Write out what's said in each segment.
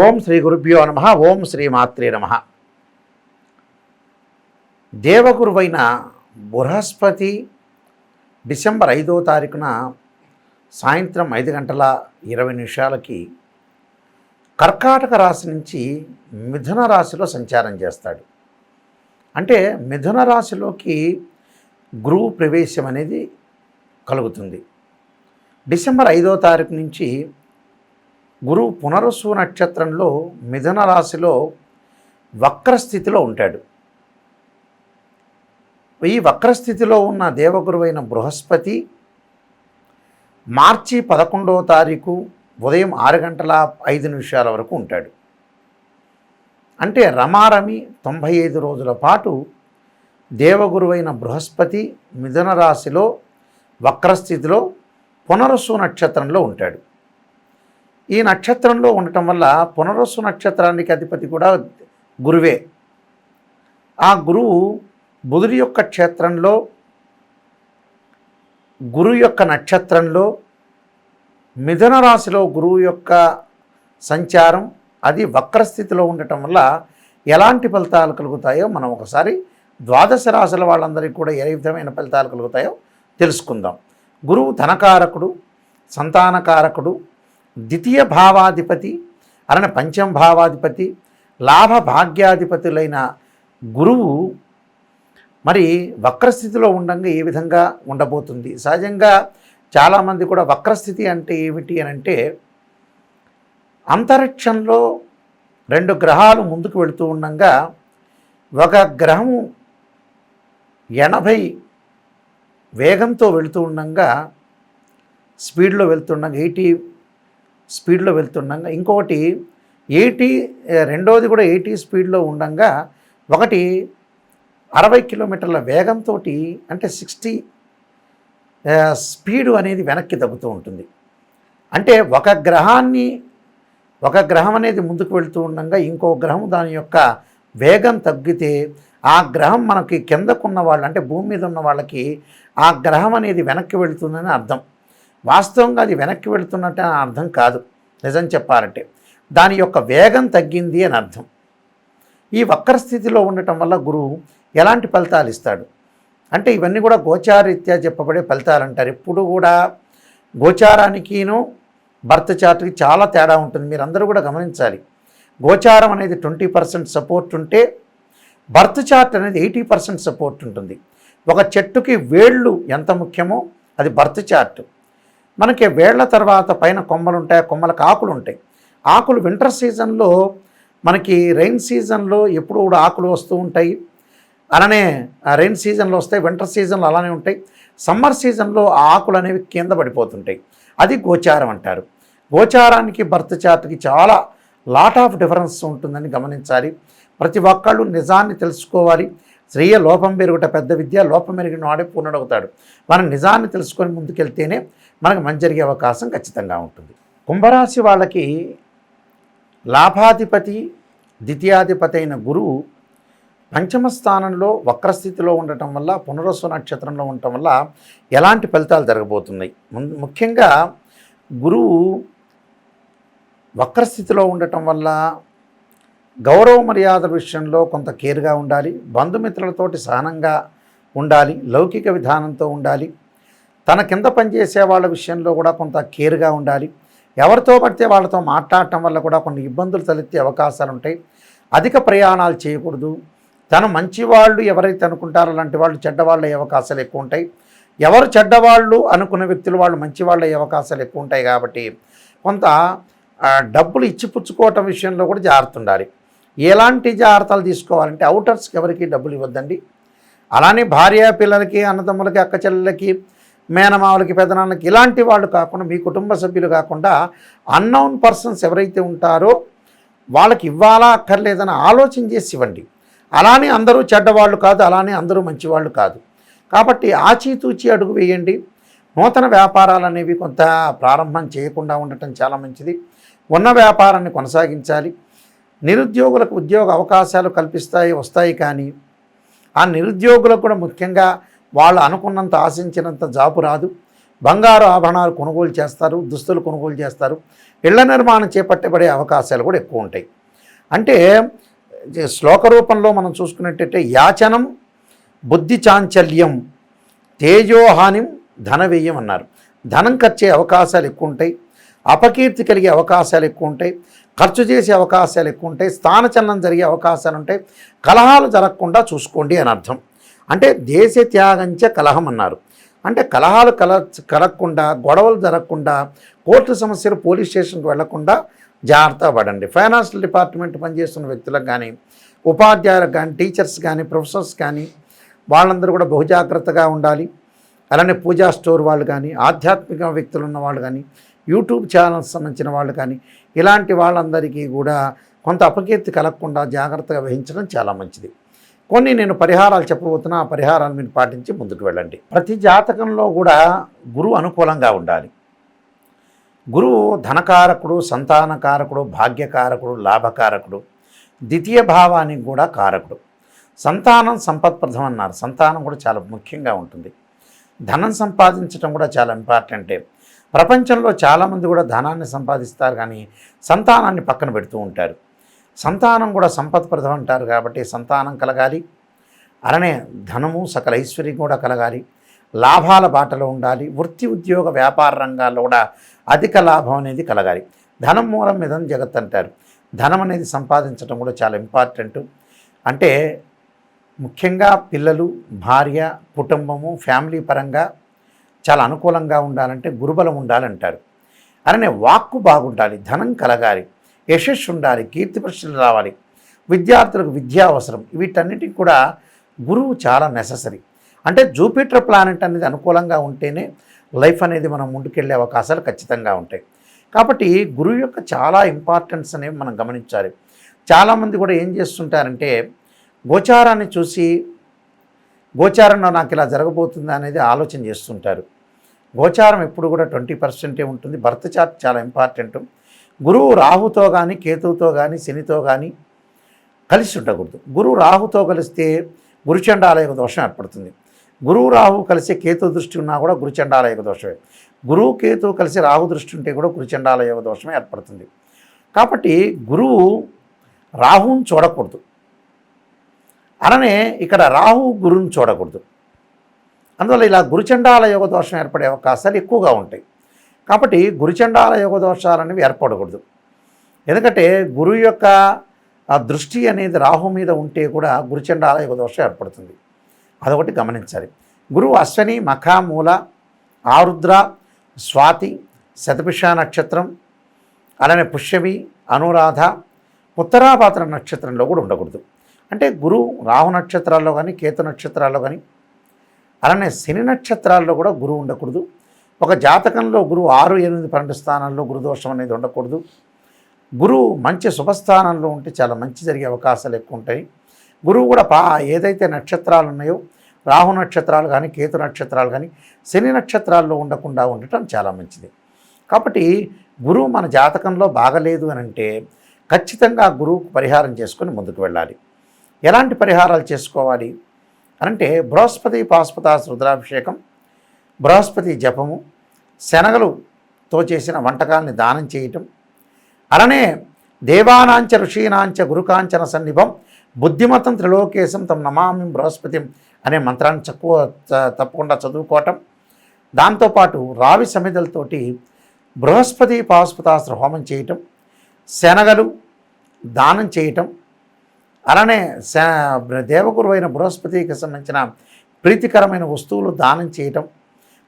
ఓం శ్రీ గురుభ్యో నమ. ఓం శ్రీ మాత్రే నమ. దేవగురువైన బృహస్పతి డిసెంబర్ 5వ తారీఖున సాయంత్రం 5:20 కర్కాటక రాశి నుంచి మిథున రాశిలో సంచారం చేస్తాడు. అంటే మిథున రాశిలోకి గురువు ప్రవేశం అనేది కలుగుతుంది. డిసెంబర్ 5వ తారీఖు నుంచి గురువు పునరుసు నక్షత్రంలో మిథున రాశిలో వక్రస్థితిలో ఉంటాడు. ఈ వక్రస్థితిలో ఉన్న దేవగురువైన బృహస్పతి మార్చి 11వ తారీఖు ఉదయం 6:05 వరకు ఉంటాడు. అంటే రమారమి 95 రోజుల పాటు దేవగురువైన బృహస్పతి మిథున రాశిలో వక్రస్థితిలో పునరుసు నక్షత్రంలో ఉంటాడు. ఈ నక్షత్రంలో ఉండటం వల్ల పునరుసు నక్షత్రానికి అధిపతి కూడా గురువే. ఆ గురువు బుధుడి యొక్క క్షేత్రంలో గురువు యొక్క నక్షత్రంలో మిథున రాశిలో గురువు యొక్క సంచారం అది వక్రస్థితిలో ఉండటం వల్ల ఎలాంటి ఫలితాలు కలుగుతాయో మనం ఒకసారి ద్వాదశ రాశుల వాళ్ళందరికీ కూడా ఏ విధమైన ఫలితాలు కలుగుతాయో తెలుసుకుందాం. గురువు ధనకారకుడు, సంతానకారకుడు, ద్వితీయ భావాధిపతి, అలానే పంచమ భావాధిపతి, లాభ భాగ్యాధిపతులైన గురువు మరి వక్రస్థితిలో ఉండగా ఏ విధంగా ఉండబోతుంది. సహజంగా చాలామంది కూడా వక్రస్థితి అంటే ఏమిటి అని అంటే, అంతరిక్షంలో 2 గ్రహాలు ముందుకు వెళుతూ ఉండగా ఒక గ్రహము 80 వేగంతో వెళుతూ ఉండగా స్పీడ్లో వెళ్తుండగా 80 స్పీడ్లో వెళ్తుండగా ఇంకొకటి 80 రెండోది కూడా 80 స్పీడ్లో ఉండగా ఒకటి 60 కిలోమీటర్ల వేగంతో అంటే 60 స్పీడు అనేది వెనక్కి తగ్గుతూ ఉంటుంది. అంటే ఒక గ్రహం అనేది ముందుకు వెళుతూ ఉండగా ఇంకో గ్రహం దాని యొక్క వేగం తగ్గితే ఆ గ్రహం మనకి కిందకున్న వాళ్ళు అంటే భూమి మీద ఉన్న వాళ్ళకి ఆ గ్రహం అనేది వెనక్కి వెళుతుందని అర్థం. వాస్తవంగా అది వెనక్కి వెళుతున్నట్టు అని అర్థం కాదు. నిజం చెప్పాలంటే దాని యొక్క వేగం తగ్గింది అని అర్థం. ఈ వక్రస్థితిలో ఉండటం వల్ల గురువు ఎలాంటి ఫలితాలు ఇస్తాడు అంటే ఇవన్నీ కూడా గోచారీత్యా చెప్పబడే ఫలితాలు అంటారు. ఎప్పుడు కూడా గోచారానికిను బర్త్ చార్ట్కి చాలా తేడా ఉంటుంది. మీరందరూ కూడా గమనించాలి. గోచారం అనేది 20% సపోర్ట్ ఉంటే బర్త్ చార్ట్ అనేది 80% సపోర్ట్ ఉంటుంది. ఒక చెట్టుకి వేళ్ళు ఎంత ముఖ్యమో అది బర్త్ చార్ట్. మనకి వేళ్ల తర్వాత పైన కొమ్మలు ఉంటాయి, కొమ్మలకు ఆకులు ఉంటాయి. ఆకులు వింటర్ సీజన్లో మనకి రెయిన్ సీజన్లో ఎప్పుడు కూడా ఆకులు వస్తూ ఉంటాయి. అలానే రెయిన్ సీజన్లో వస్తాయి, వింటర్ సీజన్లో అలానే ఉంటాయి. సమ్మర్ సీజన్లో ఆ ఆకులు అనేవి కింద పడిపోతుంటాయి. అది గోచారం అంటారు. గోచారానికి బర్త్ చార్ట్కి చాలా లాట్ ఆఫ్ డిఫరెన్స్ ఉంటుందని గమనించాలి. ప్రతి ఒక్కళ్ళు నిజాన్ని తెలుసుకోవాలి. శ్రేయ లోపం పెరుగుట పెద్ద విద్య, లోపం పెరిగిన వాడే పూర్ణుడవుతాడు. మనం నిజాన్ని తెలుసుకొని ముందుకెళ్తేనే మనకు మంచి జరిగే అవకాశం ఖచ్చితంగా ఉంటుంది. కుంభరాశి వాళ్ళకి లాభాధిపతి ద్వితీయాధిపతి అయిన గురువు పంచమ స్థానంలో వక్రస్థితిలో ఉండటం వల్ల పునరుసు నక్షత్రంలో ఉండటం వల్ల ఎలాంటి ఫలితాలు జరగబోతున్నాయి. ముఖ్యంగా గురువు వక్రస్థితిలో ఉండటం వల్ల గౌరవ మర్యాదల విషయంలో కొంత కేర్గా ఉండాలి. బంధుమిత్రులతోటి సహనంగా ఉండాలి. లౌకిక విధానంతో ఉండాలి. తన కింద పనిచేసే వాళ్ళ విషయంలో కూడా కొంత కేర్గా ఉండాలి. ఎవరితో పడితే వాళ్ళతో మాట్లాడటం వల్ల కూడా కొన్ని ఇబ్బందులు తలెత్తే అవకాశాలు ఉంటాయి. అధిక ప్రయాణాలు చేయకూడదు. తను మంచివాళ్ళు ఎవరైతే అనుకుంటారో అలాంటి వాళ్ళు చెడ్డవాళ్ళు అయ్యే అవకాశాలు ఎక్కువ ఉంటాయి. ఎవరు చెడ్డవాళ్ళు అనుకున్న వ్యక్తులు వాళ్ళు మంచివాళ్ళు అయ్యే అవకాశాలు ఎక్కువ ఉంటాయి. కాబట్టి కొంత డబ్బులు ఇచ్చిపుచ్చుకోవటం విషయంలో కూడా జాగ్రత్త ఉండాలి. ఎలాంటి జాగ్రత్తలు తీసుకోవాలంటే అవుటర్స్కి ఎవరికి డబ్బులు ఇవ్వద్దండి. అలానే భార్య పిల్లలకి, అన్నదమ్ములకి, అక్క చెల్లెలకి, మేనమావులకి, పెదనాన్నకి ఇలాంటి వాళ్ళు కాకుండా మీ కుటుంబ సభ్యులు కాకుండా అన్నౌన్ పర్సన్స్ ఎవరైతే ఉంటారో వాళ్ళకి ఇవ్వాలా అక్కర్లేదని ఆలోచన చేసి ఇవ్వండి. అలానే అందరూ చెడ్డవాళ్ళు కాదు, అలానే అందరూ మంచివాళ్ళు కాదు. కాబట్టి ఆచితూచి అడుగు వేయండి. నూతన వ్యాపారాలు అనేవి కొంత ప్రారంభం చేయకుండా ఉండటం చాలా మంచిది. ఉన్న వ్యాపారాన్ని కొనసాగించాలి. నిరుద్యోగులకు ఉద్యోగ అవకాశాలు వస్తాయి. కానీ ఆ నిరుద్యోగులకు కూడా ముఖ్యంగా వాళ్ళు అనుకున్నంత ఆశించినంత జాబు రాదు. బంగారు ఆభరణాలు కొనుగోలు చేస్తారు, దుస్తులు కొనుగోలు చేస్తారు, ఇళ్ల నిర్మాణం చేపట్టబడే అవకాశాలు కూడా ఎక్కువ ఉంటాయి. అంటే శ్లోక రూపంలో మనం చూసుకున్నట్టయితే యాచనం బుద్ధి చాంచల్యం తేజోహానిం ధన వ్యయం అన్నారు. ధనం ఖర్చే అవకాశాలు ఎక్కువ ఉంటాయి, అపకీర్తి కలిగే అవకాశాలు ఎక్కువ ఉంటాయి, ఖర్చు చేసే అవకాశాలు ఎక్కువ ఉంటాయి, స్థానచలనం జరిగే అవకాశాలు ఉంటాయి. కలహాలు జరగకుండా చూసుకోండి అని అర్థం. అంటే దేశ త్యాగంచ కలహం అన్నారు. అంటే కలహాలు కలగకుండా, గొడవలు జరగకుండా, కోర్టు సమస్యలు పోలీస్ స్టేషన్కి వెళ్లకుండా జాగ్రత్త పడండి. ఫైనాన్షియల్ డిపార్ట్మెంట్ పనిచేస్తున్న వ్యక్తులకు కానీ, ఉపాధ్యాయులకు కానీ, టీచర్స్ కానీ, ప్రొఫెసర్స్ కానీ వాళ్ళందరూ కూడా బహుజాగ్రత్తగా ఉండాలి. అలానే పూజా స్టోర్ వాళ్ళు కానీ, ఆధ్యాత్మిక వ్యక్తులు ఉన్న వాళ్ళు కానీ, యూట్యూబ్ ఛానల్స్ సంబంధించిన వాళ్ళు కానీ, ఇలాంటి వాళ్ళందరికీ కూడా కొంత అపకీర్తి కలగకుండా జాగ్రత్తగా వహించడం చాలా మంచిది. కొన్ని నేను పరిహారాలు చెప్పబోతున్నా, ఆ పరిహారాలు మీరు పాటించి ముందుకు వెళ్ళండి. ప్రతి జాతకంలో కూడా గురువు అనుకూలంగా ఉండాలి. గురువు ధనకారకుడు, సంతానకారకుడు, భాగ్యకారకుడు, లాభకారకుడు, ద్వితీయ భావానికి కూడా కారకుడు. సంతానం సంపత్ప్రదం అన్నారు. సంతానం కూడా చాలా ముఖ్యంగా ఉంటుంది. ధనం సంపాదించడం కూడా చాలా ఇంపార్టెంటే. ప్రపంచంలో చాలామంది కూడా ధనాన్ని సంపాదిస్తారు కానీ సంతానాన్ని పక్కన పెడుతూ ఉంటారు. సంతానం కూడా సంపత్ప్రదం అంటారు కాబట్టి సంతానం కలగాలి. అలానే ధనము సకల ఐశ్వర్యం కూడా కలగాలి. లాభాల బాటలో ఉండాలి. వృత్తి ఉద్యోగ వ్యాపార రంగాల్లో కూడా అధిక లాభం అనేది కలగాలి. ధనం మూలం మిదం జగత్ అంటారు. ధనం అనేది సంపాదించడం కూడా చాలా ఇంపార్టెంట్. అంటే ముఖ్యంగా పిల్లలు, భార్య, కుటుంబము, ఫ్యామిలీ పరంగా చాలా అనుకూలంగా ఉండాలంటే గురుబలం ఉండాలంటారు. అలానే వాక్కు బాగుండాలి, ధనం కలగాలి, యశస్సు ఉండాలి, కీర్తి ప్రశ్నలు రావాలి, విద్యార్థులకు విద్య అవసరం. వీటన్నిటికి కూడా గురువు చాలా నెససరీ. అంటే జూపిటర్ ప్లానెట్ అనేది అనుకూలంగా ఉంటేనే లైఫ్ అనేది మనం ముందుకెళ్ళే అవకాశాలు ఖచ్చితంగా ఉంటాయి. కాబట్టి గురువు యొక్క చాలా ఇంపార్టెన్స్ అనేవి మనం గమనించాలి. చాలామంది కూడా ఏం చేస్తుంటారంటే గోచారాన్ని చూసి గోచారంలో నాకు ఇలా జరగబోతుందా అనేది ఆలోచన చేస్తుంటారు. గోచారం ఎప్పుడు కూడా 20% ఉంటుంది. బర్త్ చార్ట్ చాలా ఇంపార్టెంట్. గురువు రాహుతో కానీ, కేతువుతో కానీ, శనితో కానీ కలిసి ఉండకూడదు. గురువు రాహుతో కలిస్తే గురుచండాలయోగ దోషం ఏర్పడుతుంది. గురువు రాహు కలిసి కేతు దృష్టి ఉన్నా కూడా గురుచండాలయోగ దోషమే. గురువు కేతువు కలిసి రాహు దృష్టి ఉంటే కూడా గురుచండాలయోగ దోషమే ఏర్పడుతుంది. కాబట్టి గురువు రాహుని చూడకూడదు. అలానే ఇక్కడ రాహు గురువుని చూడకూడదు. అందువల్ల ఇలా గురుచండాల యోగ దోషం ఏర్పడే అవకాశాలు ఎక్కువగా ఉంటాయి. కాబట్టి గురుచండాల యోగ దోషాలు అనేవి ఏర్పడకూడదు. ఎందుకంటే గురువు యొక్క దృష్టి అనేది రాహు మీద ఉంటే కూడా గురుచండాల యోగ దోషం ఏర్పడుతుంది. అదొకటి గమనించాలి. గురువు అశ్వని, మఖ, మూల, ఆరుద్ర, స్వాతి, శతభిష నక్షత్రం, అలానే పుష్యమి, అనురాధ, ఉత్తరాభాద్ర నక్షత్రంలో కూడా ఉండకూడదు. అంటే గురువు రాహు నక్షత్రాల్లో కానీ, కేతు నక్షత్రాల్లో కానీ, అలానే శని నక్షత్రాల్లో కూడా గురువు ఉండకూడదు. ఒక జాతకంలో గురువు 6, 8, 12 స్థానాల్లో గురుదోషం అనేది ఉండకూడదు. గురువు మంచి శుభస్థానంలో ఉంటే చాలా మంచి జరిగే అవకాశాలు ఎక్కువ ఉంటాయి. గురువు కూడా ఏదైతే నక్షత్రాలు ఉన్నాయో రాహు నక్షత్రాలు కానీ, కేతు నక్షత్రాలు కానీ, శని నక్షత్రాల్లో ఉండకుండా ఉండటం చాలా మంచిది. కాబట్టి గురువు మన జాతకంలో బాగలేదు అని అంటే ఖచ్చితంగా గురువుకు పరిహారం చేసుకొని ముందుకు వెళ్ళాలి. ఎలాంటి పరిహారాలు చేసుకోవాలి అంటే బృహస్పతి పాశుపతాస్త్ర రుద్రాభిషేకం, బృహస్పతి జపము, శనగలుతో చేసిన వంటకాలని దానం చేయటం, అలానే దేవానాంచ ఋషీనాంచ గురుకాంచన సన్నిభం బుద్ధిమతం త్రిలోకేశం తం నమామి బృహస్పతిం అనే మంత్రాన్ని తప్పకుండా చదువుకోవటం. దాంతోపాటు రావి సమిధలతోటి బృహస్పతి పాశుపతాస్త్ర హోమం చేయటం, శనగలు దానం చేయటం, అలానే దేవగురు అయిన బృహస్పతికి సంబంధించిన ప్రీతికరమైన వస్తువులు దానం చేయటం,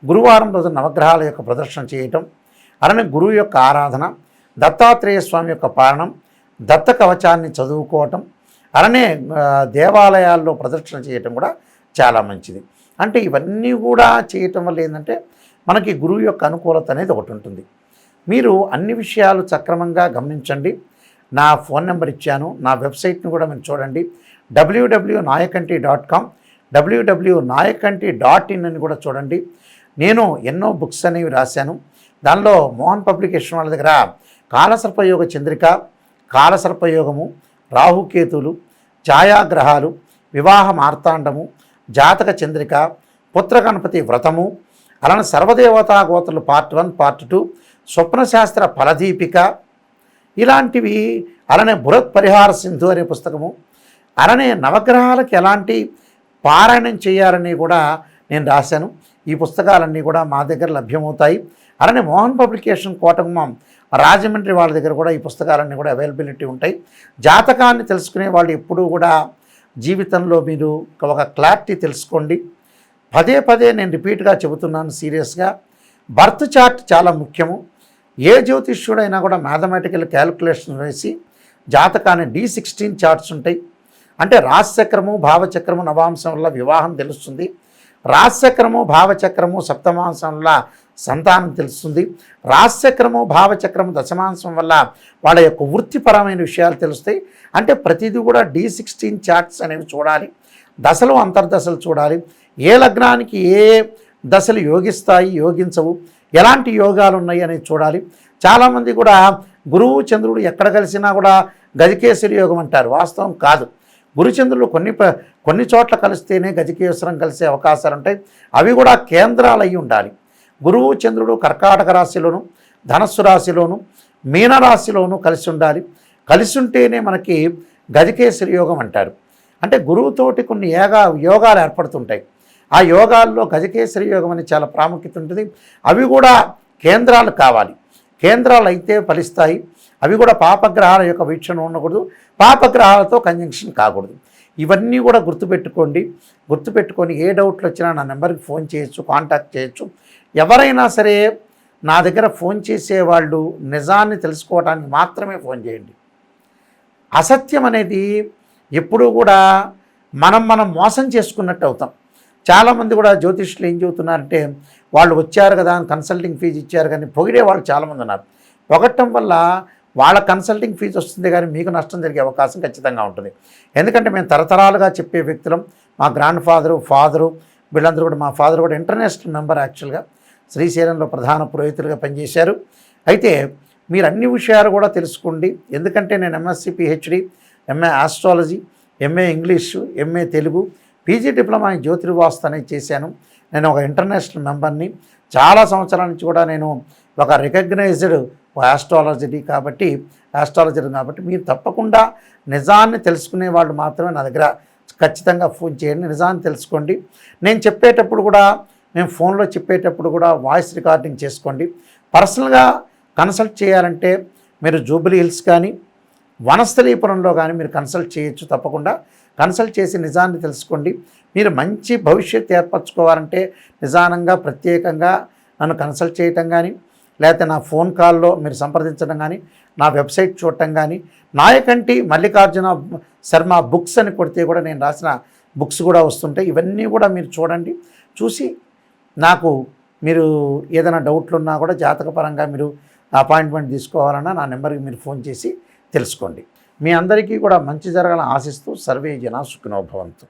గురువారం రోజు నవగ్రహాల యొక్క ప్రదర్శన చేయటం, అలానే గురువు యొక్క ఆరాధన, దత్తాత్రేయ స్వామి యొక్క పారణం, దత్త కవచాన్ని చదువుకోవటం, అలానే దేవాలయాల్లో ప్రదర్శన చేయటం కూడా చాలా మంచిది. అంటే ఇవన్నీ కూడా చేయటం వల్ల ఏంటంటే మనకి గురువు యొక్క అనుకూలత అనేది ఒకటి ఉంటుంది. మీరు అన్ని విషయాలు సక్రమంగా గమనించండి. నా ఫోన్ నెంబర్ ఇచ్చాను, నా వెబ్సైట్ని కూడా మీరు చూడండి. www.nayakanti.com, www.nayakanti.in అని కూడా చూడండి. నేను ఎన్నో బుక్స్ అనేవి రాశాను. దానిలో మోహన్ పబ్లికేషన్ వాళ్ళ దగ్గర కాలసర్పయోగ చంద్రిక, కాలసర్పయోగము, రాహుకేతులు, ఛాయాగ్రహాలు, వివాహ మార్తాండము, జాతక చంద్రిక, పుత్ర గణపతి వ్రతము, అలానే సర్వదేవతా గోత్రులు పార్ట్ 1 పార్ట్ 2, స్వప్నశాస్త్ర ఫలదీపిక ఇలాంటివి, అలానే బృహత్ పరిహార సింధు అనే పుస్తకము, అలానే నవగ్రహాలకు ఎలాంటి పారాయణం చేయాలని కూడా నేను రాశాను. ఈ పుస్తకాలన్నీ కూడా మా దగ్గర లభ్యమవుతాయి. అలానే మోహన్ పబ్లికేషన్ కోటగుమ్మం రాజమండ్రి వాళ్ళ దగ్గర కూడా ఈ పుస్తకాలన్నీ కూడా అవైలబిలిటీ ఉంటాయి. జాతకాన్ని తెలుసుకునే వాళ్ళు ఎప్పుడూ కూడా జీవితంలో మీరు ఒక క్లారిటీ తెలుసుకోండి. పదే పదే నేను రిపీట్గా చెబుతున్నాను సీరియస్గా. బర్త్ చార్ట్ చాలా ముఖ్యము. ఏ జ్యోతిష్యుడైనా కూడా మ్యాథమెటికల్ క్యాలిక్యులేషన్ వేసి జాతకాన్ని D16 చార్ట్స్ ఉంటాయి. అంటే రాశిచక్రము భావచక్రము నవాంశం వల్ల వివాహం తెలుస్తుంది, రాశిచక్రము భావచక్రము సప్తమాంశం వల్ల సంతానం తెలుస్తుంది, రాశిచక్రము భావచక్రము దశమాంశం వల్ల వాళ్ళ యొక్క వృత్తిపరమైన విషయాలు తెలుస్తాయి. అంటే ప్రతిదీ కూడా D16 చార్ట్స్ అనేవి చూడాలి. దశలు అంతర్దశలు చూడాలి. ఏ లగ్నానికి ఏ దశలు యోగిస్తాయి యోగించవు, ఎలాంటి యోగాలు ఉన్నాయి అనేది చూడాలి. చాలామంది కూడా గురువు చంద్రుడు ఎక్కడ కలిసినా కూడా గజకేసరి యోగం అంటారు. వాస్తవం కాదు. గురుచంద్రులు కొన్ని చోట్ల కలిస్తేనే గజకేశ్వరం కలిసే అవకాశాలు ఉంటాయి. అవి కూడా కేంద్రాలు అయి ఉండాలి. గురువు చంద్రుడు కర్కాటక రాశిలోను, ధనస్సు రాశిలోను, మీనరాశిలోను కలిసి ఉండాలి. కలిసి ఉంటేనే మనకి గజకేసరి యోగం అంటారు. అంటే గురువుతోటి కొన్ని యోగాలు ఏర్పడుతుంటాయి. ఆ యోగాల్లో గజకేసరి యోగం అని చాలా ప్రాముఖ్యత ఉంటుంది. అవి కూడా కేంద్రాలు కావాలి. కేంద్రాలు అయితే ఫలిస్తాయి. అవి కూడా పాపగ్రహాల యొక్క వీక్షణ ఉండకూడదు, పాపగ్రహాలతో కంజంక్షన్ కాకూడదు. ఇవన్నీ కూడా గుర్తుపెట్టుకొని ఏ డౌట్లు వచ్చినా నా నెంబర్కి ఫోన్ చేయొచ్చు, కాంటాక్ట్ చేయొచ్చు. ఎవరైనా సరే నా దగ్గర ఫోన్ చేసేవాళ్ళు నిజాన్ని తెలుసుకోవడానికి మాత్రమే ఫోన్ చేయండి. అసత్యం అనేది ఎప్పుడూ కూడా మనం మోసం చేసుకున్నట్టు అవుతాం. చాలామంది కూడా జ్యోతిష్యులు ఏం చెబుతున్నారంటే, వాళ్ళు వచ్చారు కదా అని కన్సల్టింగ్ ఫీజు ఇచ్చారు కానీ పొగిడే వాళ్ళు చాలామంది ఉన్నారు. పొగట్టం వల్ల వాళ్ళ కన్సల్టింగ్ ఫీజు వస్తుంది కానీ మీకు నష్టం జరిగే అవకాశం ఖచ్చితంగా ఉంటుంది. ఎందుకంటే మేము తరతరాలుగా చెప్పే వ్యక్తులం. మా గ్రాండ్ ఫాదరు వీళ్ళందరూ కూడా, మా ఫాదర్ కూడా ఇంటర్నేషనల్ మెంబర్ యాక్చువల్గా శ్రీశైలంలో ప్రధాన పురోహితులుగా పనిచేశారు. అయితే మీరు అన్ని విషయాలు కూడా తెలుసుకోండి. ఎందుకంటే నేను MSc PhD, MA astrology, MA English, MA Telugu, PG diploma in జ్యోతిర్వాస్తు అనేది చేశాను. నేను ఒక ఇంటర్నేషనల్ మెంబర్ని. చాలా సంవత్సరాల నుంచి కూడా నేను ఒక రికగ్నైజ్డ్ ఆస్ట్రాలజర్ కాబట్టి మీరు తప్పకుండా నిజాన్ని తెలుసుకునే వాళ్ళు మాత్రమే నా దగ్గర ఖచ్చితంగా ఫోన్ చేయండి. నిజాన్ని తెలుసుకోండి. నేను చెప్పేటప్పుడు కూడా, మేము ఫోన్లో చెప్పేటప్పుడు కూడా వాయిస్ రికార్డింగ్ చేసుకోండి. పర్సనల్గా కన్సల్ట్ చేయాలంటే మీరు జూబ్లీ హిల్స్ కానీ వనస్థలీపురంలో కానీ మీరు కన్సల్ట్ చేయొచ్చు. తప్పకుండా కన్సల్ట్ చేసి నిజాన్ని తెలుసుకోండి. మీరు మంచి భవిష్యత్తు ఏర్పరచుకోవాలంటే నిజానంగా ప్రత్యేకంగా నన్ను కన్సల్ట్ చేయటం కానీ, లేకపోతే నా ఫోన్ కాల్లో మీరు సంప్రదించడం కానీ, నా వెబ్సైట్ చూడటం కానీ, నాయకంటి మల్లికార్జున శర్మ బుక్స్ అని కొడితే కూడా నేను రాసిన బుక్స్ కూడా వస్తుంటాయి. ఇవన్నీ కూడా మీరు చూడండి. చూసి నాకు మీరు ఏదైనా డౌట్లు ఉన్నా కూడా జాతకపరంగా మీరు అపాయింట్మెంట్ తీసుకోవాలన్నా నా నెంబర్కి మీరు ఫోన్ చేసి తెలుసుకోండి. మీ అందరికీ కూడా మంచి జరగాలని ఆశిస్తూ సర్వే జనా సుఖినో భవంతు.